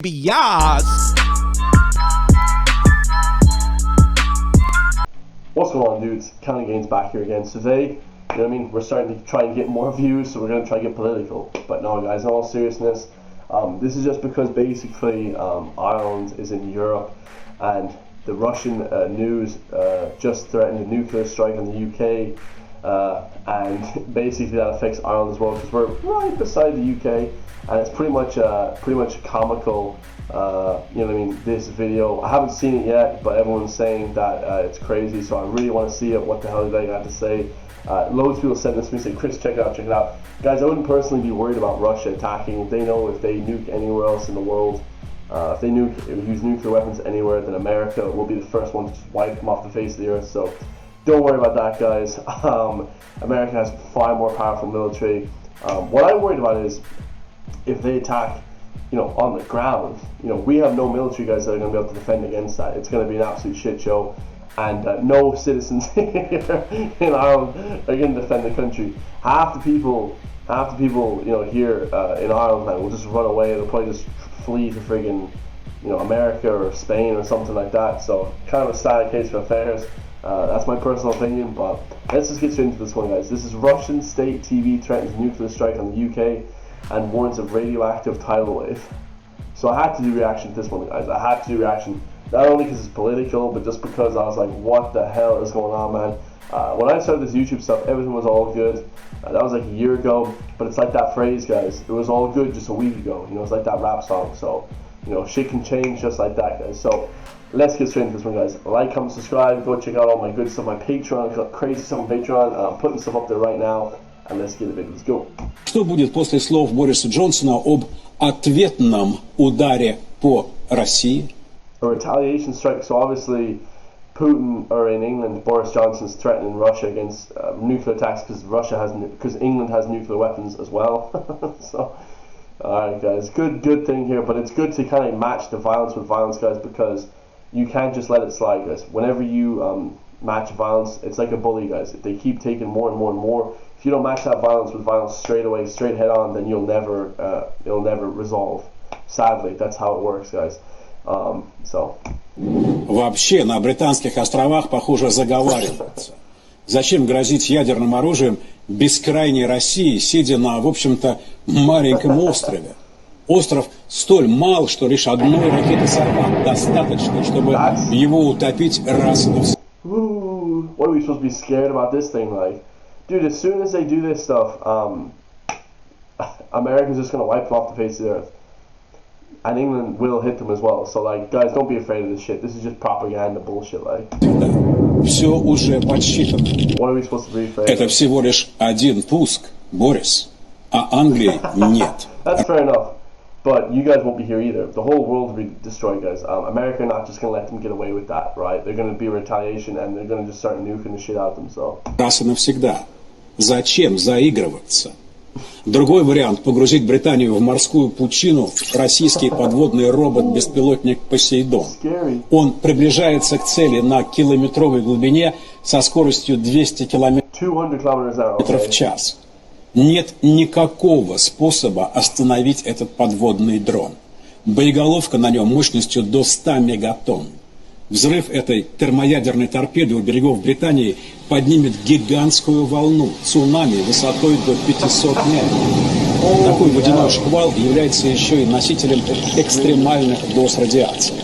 Bias. What's going on, dudes? Counting Gains back here again. So today, you know what I mean, we're starting to try and get more views, so we're going to try and get political. But no, guys, in all seriousness, this is just because basically Ireland is in Europe, and the Russian news just threatened a nuclear strike on the UK, and basically that affects Ireland as well because we're right beside the UK, and it's pretty much comical. You know what I mean? This video, I haven't seen it yet, but everyone's saying that it's crazy, so I really want to see it. What the hell they got to say? Loads of people send this to me, say, Chris, check it out. Guys, I wouldn't personally be worried about Russia attacking. They know if they nuke anywhere else in the world, if they use nuclear weapons anywhere, then America will be the first one to just wipe them off the face of the earth. So don't worry about that, guys. America has far more powerful military. What I'm worried about is if they attack, you know, on the ground. You know, we have no military guys that are going to be able to defend against that. It's going to be an absolute shit show, and no citizens here in Ireland are going to defend the country. Half the people, you know, here in Ireland, man, will just run away. They'll probably just flee to friggin', you know, America or Spain or something like that. So kind of a sad case for affairs. That's my personal opinion, but let's just get straight into this one, guys. This is Russian state TV threatens nuclear strike on the UK and warns of radioactive tidal wave. So I had to do reaction to this one, guys. I had to do reaction, not only because it's political, but just because I was like, what the hell is going on, man? When I started this YouTube stuff, everything was all good. That was like a year ago, but it's like that phrase, guys. It was all good just a week ago. You know, it's like that rap song. So, you know, shit can change just like that, guys. So let's get straight into this one, guys. Like, comment, subscribe. Go check out all my good stuff, my Patreon. I've got crazy stuff on Patreon. I'm putting stuff up there right now. And let's get it, baby. Let's go. Что будет после слов Бориса Джонсона об ответном ударе по России? A retaliation strike. So obviously, Putin, or in England, Boris Johnson's threatening Russia against nuclear attacks because England has nuclear weapons as well. So, alright, guys, good thing here, but it's good to kind of match the violence with violence, guys, because you can't just let it slide, guys. Whenever you match violence, it's like a bully, guys. If they keep taking more and more and more, if you don't match that violence with violence straight away, straight head on, then it'll never resolve. Sadly, that's how it works, guys. Вообще на Британских островах, похоже, заговариваются. Зачем грозить ядерным оружием бескрайней России, сидя на, в общем-то, маленьком острове? Остров столь мал, что лишь одной ракеты «Сармат» достаточно, чтобы его утопить раз и навсегда. What are we supposed to be scared about this thing, like? Dude, as soon as they do this stuff, America's just going to wipe them off the face of the earth. And England will hit them as well. So, like, guys, don't be afraid of this shit. This is just propaganda bullshit, like. Все уже подсчитано. What are we supposed to be afraid of? Это всего лишь один пуск, Борис, а Англии нет. That's fair enough. But you guys won't be here either. The whole world will be destroyed, guys. America not just going to let them get away with that, right? They're going to be a retaliation, and they're going to just start nuking the shit out of them, so. Раз и навсегда. Зачем заигрываться? Другой вариант – погрузить Британию в морскую пучину российский подводный робот-беспилотник «Посейдон». Он приближается к цели на километровой глубине со скоростью 200 км в час. Нет никакого способа остановить этот подводный дрон. Боеголовка на нем мощностью до 100 мегатонн. Взрыв этой термоядерной торпеды у берегов Британии поднимет гигантскую волну, цунами высотой до 500 метров. Такой водяной шквал является еще и носителем экстремальных доз радиации.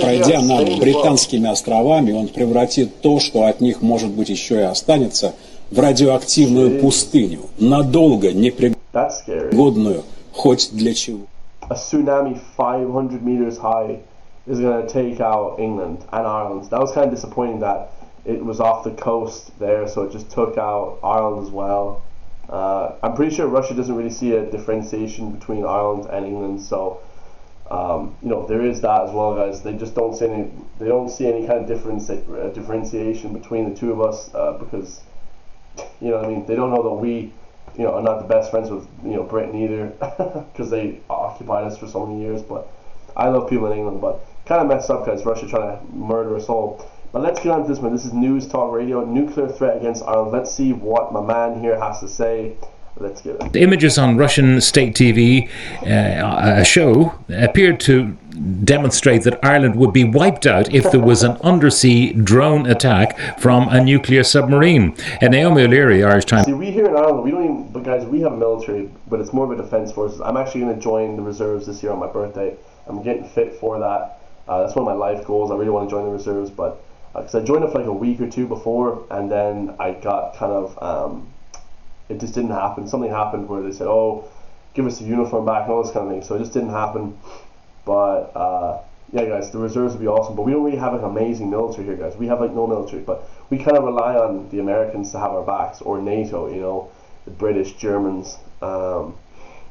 Пройдя над британскими островами, он превратит то, что от них, может быть, еще и останется, в радиоактивную пустыню, надолго непригодную хоть для чего. A tsunami 500 meters high is going to take out England and Ireland. That was kind of disappointing that it was off the coast there, so it just took out Ireland as well. I'm pretty sure Russia doesn't really see a differentiation between Ireland and England, so you know, there is that as well, guys. They just don't see any kind of differentiation between the two of us because, you know what I mean, they don't know that we, you know, are not the best friends with, you know, Britain either because they occupied us for so many years. But I love people in England, but kind of messed up, guys. Russia trying to murder us all. But let's get on to this one. This is News Talk Radio. Nuclear threat against Ireland. Let's see what my man here has to say. Let's get it. Images on Russian state TV, a show, appeared to demonstrate that Ireland would be wiped out if there was an undersea drone attack from a nuclear submarine. And Naomi O'Leary, Irish Times. See, we here in Ireland, we don't even, but guys, we have a military, but it's more of a defence forces. I'm actually going to join the reserves this year on my birthday. I'm getting fit for that. That's one of my life goals. I really want to join the reserves, but because I joined it for like a week or two before, and then I got kind of, it just didn't happen. Something happened where they said, oh, give us the uniform back and all this kind of thing. So it just didn't happen. But yeah, guys, the reserves would be awesome. But we don't really have an amazing military here, guys. We have like no military, but we kind of rely on the Americans to have our backs, or NATO, you know, the British, Germans.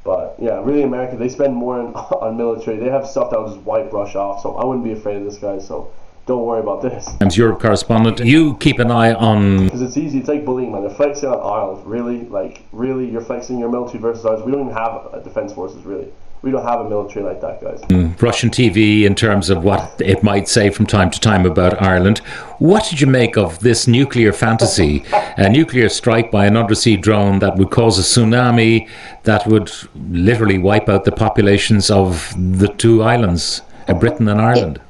But yeah, really, America, they spend more on military. They have stuff that will just wipe Russia off. So I wouldn't be afraid of this, guys. So don't worry about this. Times Europe correspondent, you keep an eye on. Because it's easy. It's like bullying, man. They're flexing on Ireland. Really, like really, you're flexing your military versus ours. We don't even have a defense forces, really. We don't have a military like that, guys. Russian TV, in terms of what it might say from time to time about Ireland. What did you make of this nuclear fantasy? A nuclear strike by an undersea drone that would cause a tsunami that would literally wipe out the populations of the two islands, Britain and Ireland.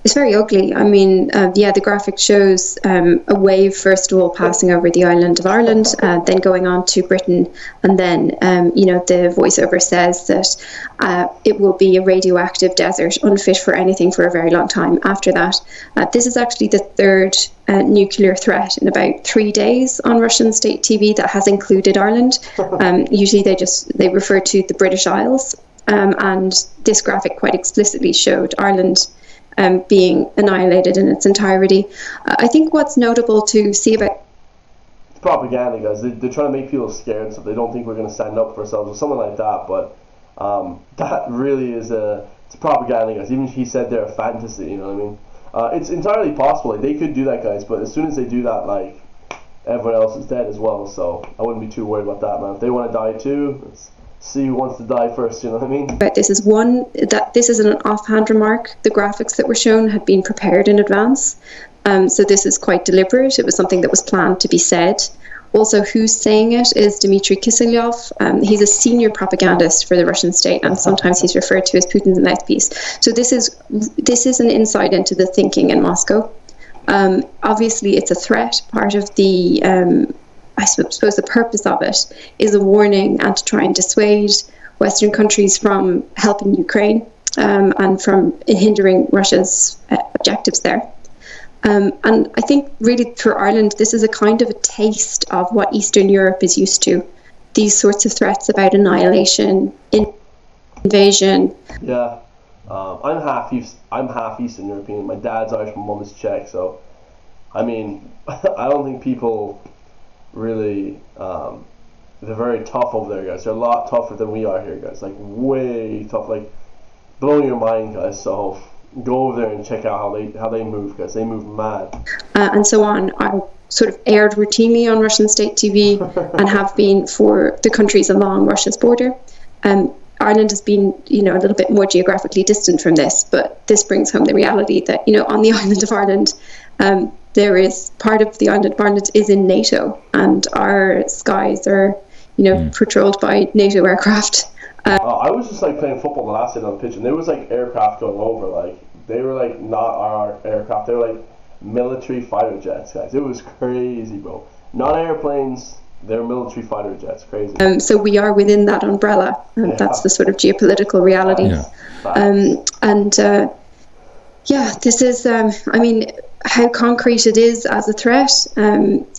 It's very ugly. I mean, yeah, the graphic shows a wave, first of all, passing over the island of Ireland, then going on to Britain. And then, you know, the voiceover says that it will be a radioactive desert, unfit for anything for a very long time after that. This is actually the third nuclear threat in about 3 days on Russian state TV that has included Ireland. Usually they refer to the British Isles. And this graphic quite explicitly showed Ireland being annihilated in its entirety. I think what's notable to see about... It's propaganda, guys. They're trying to make people scared so they don't think we're going to stand up for ourselves or something like that. But that really is it's propaganda, guys. Even he said they're a fantasy, you know what I mean? It's entirely possible. Like, they could do that, guys. But as soon as they do that, like, everyone else is dead as well. So I wouldn't be too worried about that, man. If they want to die too, see who wants to die first, you know what I mean? But this is an offhand remark. The graphics that were shown had been prepared in advance. So this is quite deliberate. It was something that was planned to be said. Also, who's saying it is Dmitry Kiselyov. He's a senior propagandist for the Russian state, and sometimes he's referred to as Putin's mouthpiece. So this is an insight into the thinking in Moscow. Obviously, it's a threat. Part of the I suppose the purpose of it is a warning and to try and dissuade Western countries from helping Ukraine and from hindering Russia's objectives there. And I think really for Ireland, this is a kind of a taste of what Eastern Europe is used to. These sorts of threats about annihilation, invasion. Yeah, I'm half Eastern European. My dad's Irish, my mum is Czech. So, I mean, I don't think people really, they're very tough over there, guys. They're a lot tougher than we are here, guys. Like, way tough. Like, blowing your mind, guys. So go over there and check out how they move, guys. They move mad. And so on are sort of aired routinely on Russian state TV and have been for the countries along Russia's border. Ireland has been, you know, a little bit more geographically distant from this, but this brings home the reality that, you know, on the island of Ireland, there is part of the island of Ireland is in NATO, and our skies are, you know, patrolled by NATO aircraft. I was just like playing football the last day on the pitch, and there was like aircraft going over. Like, they were like not our aircraft; they were like military fighter jets, guys. It was crazy, bro. Not airplanes; they're military fighter jets. Crazy. So we are within that umbrella, and that's the sort of geopolitical reality. Yeah, this is. I mean, how concrete it is as a threat,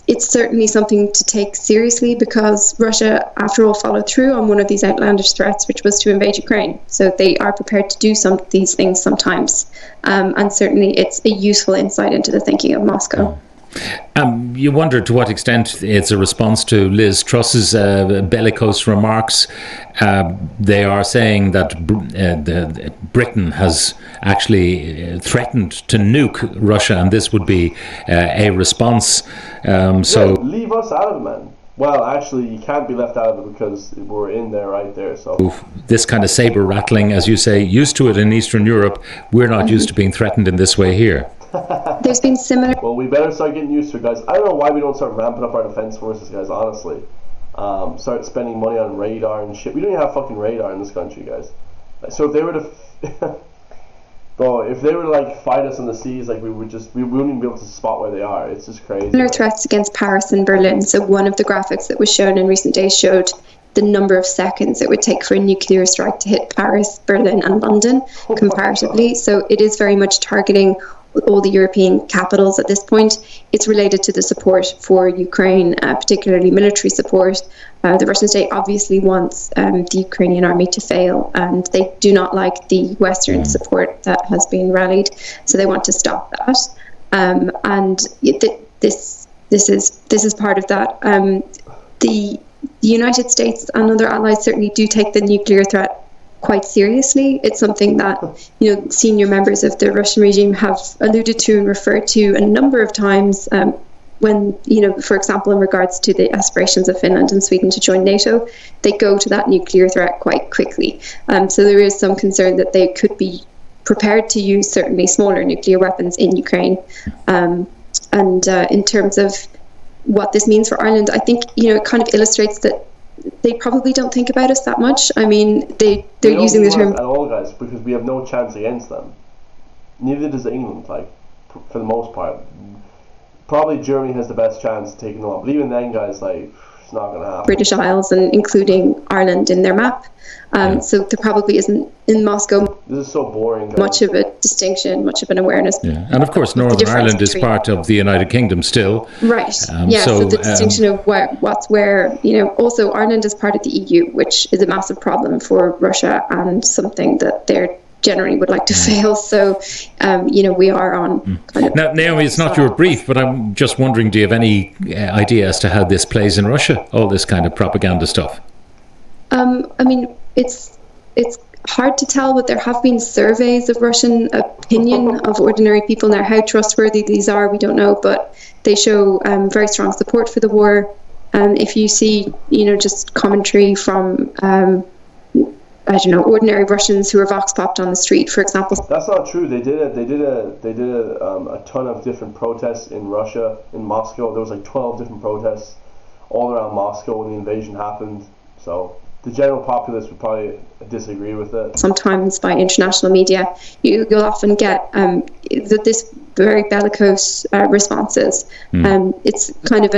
it's certainly something to take seriously, because Russia, after all, followed through on one of these outlandish threats, which was to invade Ukraine. So they are prepared to do some of these things sometimes. And certainly it's a useful insight into the thinking of Moscow. You wonder to what extent it's a response to Liz Truss's bellicose remarks. They are saying that Britain has actually threatened to nuke Russia, and this would be a response. So leave us out of it, man. Well, actually, you can't be left out of it because we're in there, right there. So this kind of saber rattling, as you say, used to it in Eastern Europe. We're not used to being threatened in this way here. There's been similar... Well, we better start getting used to it, guys. I don't know why we don't start ramping up our defense forces, guys, honestly. start spending money on radar and shit. We don't even have fucking radar in this country, guys. So if they were to bro, if they were to like fight us on the seas, like we wouldn't even be able to spot where they are. It's just crazy. Similar threats against Paris and Berlin. So one of the graphics that was shown in recent days showed the number of seconds it would take for a nuclear strike to hit Paris, Berlin and London comparatively. So it is very much targeting all the European capitals at this point. It's related to the support for Ukraine, particularly military support. The Russian state obviously wants the Ukrainian army to fail, and they do not like the Western support that has been rallied, so they want to stop that. This is part of that. The United States and other allies certainly do take the nuclear threat quite seriously. It's something that senior members of the Russian regime have alluded to and referred to a number of times when, for example, in regards to the aspirations of Finland and Sweden to join NATO, they go to that nuclear threat quite quickly. So there is some concern that they could be prepared to use certainly smaller nuclear weapons in Ukraine. And in terms of what this means for Ireland, I think, it kind of illustrates that they probably don't think about us that much. I mean, they're using the term at all, guys, because we have no chance against them. Neither does England, like, for the most part. Probably Germany has the best chance of taking them on, but even then, guys, like, it's not going to happen. British Isles and including Ireland in their map. So there probably isn't in Moscow. This is so boring, guys. Much of a distinction, much of an awareness. Yeah. And of course, Northern Ireland is part of the United Kingdom still. Right. So the distinction of what's where, also Ireland is part of the EU, which is a massive problem for Russia and something that they're generally would like to fail. So, we are on kind of... Now, Naomi, it's not your brief, but I'm just wondering, do you have any idea as to how this plays in Russia, all this kind of propaganda stuff? I mean, it's hard to tell, but there have been surveys of Russian opinion of ordinary people. Now, how trustworthy these are, we don't know, but they show very strong support for the war. If you see, just commentary from... ordinary Russians who are vox popped on the street, for example. That's not true. They did a ton of different protests in Russia, in Moscow. There was like 12 different protests all around Moscow when the invasion happened. So the general populace would probably disagree with it. Sometimes by international media, you'll often get this very bellicose responses. It's kind of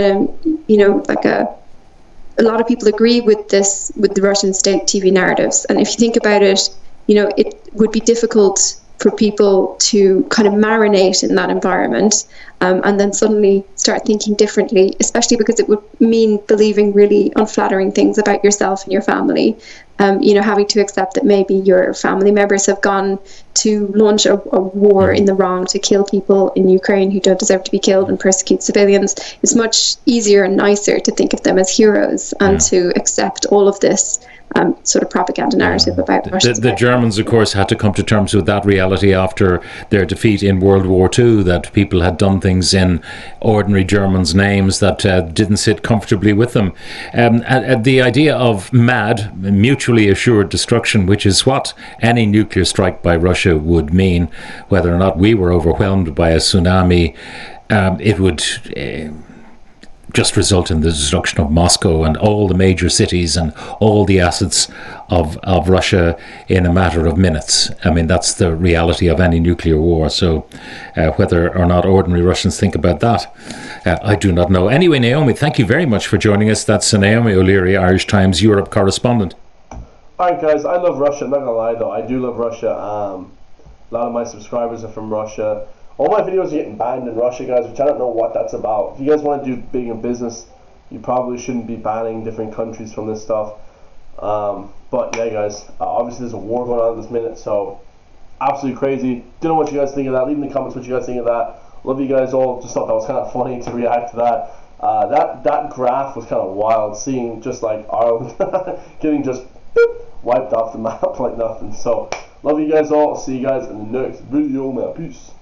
a lot of people agree with this, with the Russian state TV narratives. And if you think about it, it would be difficult for people to kind of marinate in that environment and then suddenly start thinking differently, especially because it would mean believing really unflattering things about yourself and your family. Having to accept that maybe your family members have gone to launch a war in the wrong to kill people in Ukraine who don't deserve to be killed and persecute civilians. It's much easier and nicer to think of them as heroes and to accept all of this sort of propaganda narrative about Russia. The Germans, of course, had to come to terms with that reality after their defeat in World War II, that people had done things in ordinary Germans' names that didn't sit comfortably with them. The idea of MAD, mutually assured destruction, which is what any nuclear strike by Russia would mean, whether or not we were overwhelmed by a tsunami, it would... just result in the destruction of Moscow and all the major cities and all the assets of Russia in a matter of minutes. I mean, that's the reality of any nuclear war. So whether or not ordinary Russians think about that, I do not know. Anyway, Naomi, thank you very much for joining us. That's Naomi O'Leary, Irish Times Europe correspondent. All right, guys, I love Russia. I'm not going to lie, though. I do love Russia. A lot of my subscribers are from Russia. All my videos are getting banned in Russia, guys, which I don't know what that's about. If you guys want to do big in business, you probably shouldn't be banning different countries from this stuff. But yeah, guys, obviously there's a war going on this minute, so absolutely crazy. Don't know what you guys think of that. Leave in the comments what you guys think of that. Love you guys all. Just thought that was kind of funny to react to that. That graph was kind of wild, seeing just like Ireland getting just wiped off the map like nothing. So love you guys all. See you guys in the next video, man. Peace.